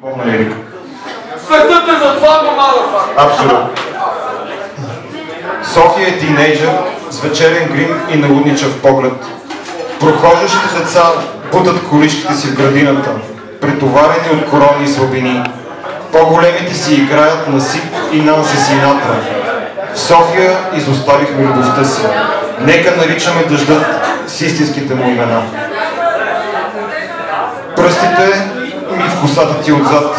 Любовна лирика. Светът е за това, мамала. Абсолютно. София е тинейджър с вечерен грим и налудничав поглед. Прохождащите деца бутат количките си в градината, претоварени от корони и слабини. По-големите си играят на Сип и Нанси Синатра. В София изоставихме любовта си. Нека наричаме дъждът с истинските му имена. Пръстите ми в косата ти отзад,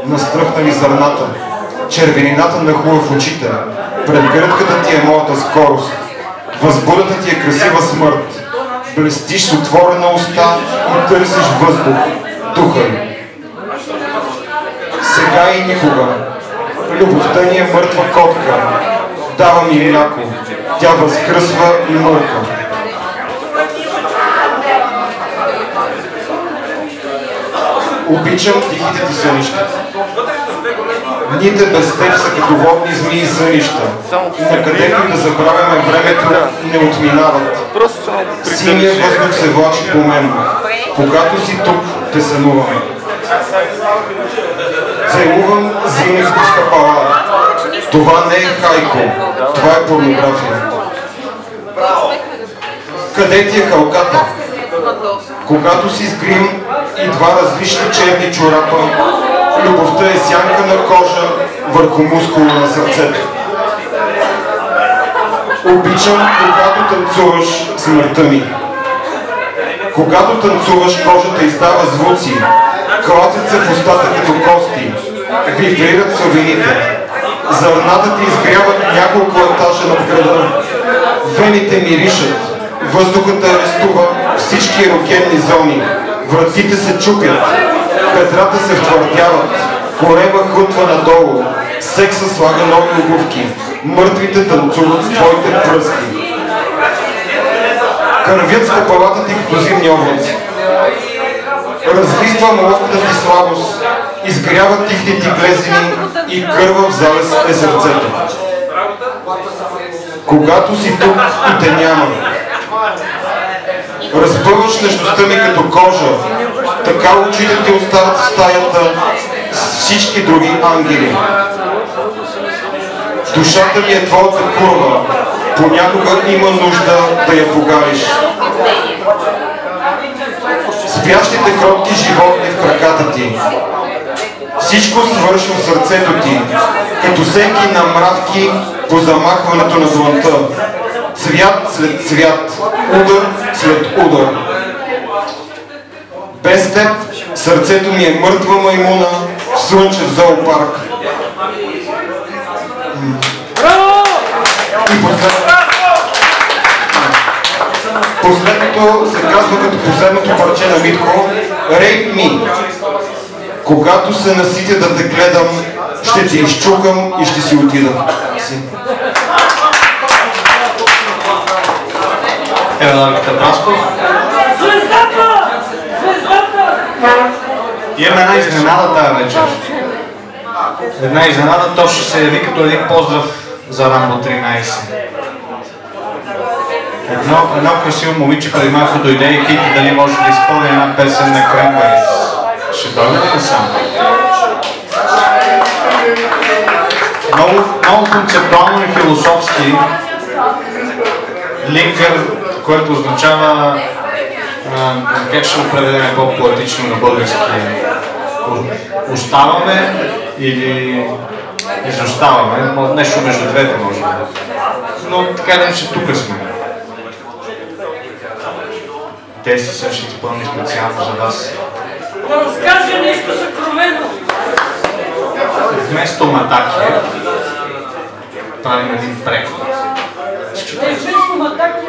настръхнали зърната, червенината нахлува в очите, пред гръдката ти е моята скорост, възбудата ти е красива смърт, блестиш с отворена уста и търсиш въздух, духа ми. Сега и никога, любовта ни е мъртва котка, дава ми мляко, тя възкръсва и мърка. Обичам тихите ти сънища. Дните без теб са като водни змии и сънища. Накъдето и да забравяме времето, не отминават. Синия въздух се влачи по мен. Когато си тук, те сънуваме. Целувам зимни стъпала. Това не е хайко, това е порнография. Къде ти е халката? Когато си с грим и два различни черни чорапа, любовта е сянка на кожа върху мускула на сърцето. Обичам, когато танцуваш смъртта ми. Когато танцуваш, кожата издава звуци, клатят се в устата като кости, вибрират славините. Зърната ти изгряват няколко етажа над града. Вените миришат, въздухът арестува всички ерогенни зони, вратите се чупят, бедрата се втвърдяват, корема хутва надолу, секса слага нови обувки, мъртвите танцуват с твоите пръсти. Кървят стъпалата ти като зимни облаци. Разлиства ловката ти слабост, изгряват тихите ти глезени и кърва в залез е сърцето. Когато си тук и те няма, разпъваш нещостта ми като кожа, така очите ти остават в стаята с всички други ангели. Душата ми е твоята курва, понякога има нужда да я погариш. Спящите кротки животни в краката ти. Всичко свършва в сърцето ти, като сенки на мравки по замахването на дланта. Цвят след цвят, удар след удар. Без теб сърцето ми е мъртва маймуна в слънчев зоопарк. И последното се казва като последното парче на Митко Rape Me. Когато се наситя да те гледам, ще ти изчукам и ще си отида. Евеларката Прасков. Имаме една изненада тази вечер. Една изненада, то ще се яви като един поздрав за Рамбо 13. Едно красиво момиче преди малко дойде и пита дали може да изпълни една песен на Cranberries. Ще дойде ли сам? Много концептуално и философски. Линкър, който означава, как ще определяме по-поетично на български, оставаме или изоставаме, нещо между двете може да. Но така да че тук сме. Те си също изпълни специално за вас. Да разкаже нещо съкровено. Вместо матаки правим един преход. Вместо матаки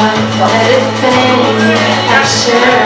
anything I should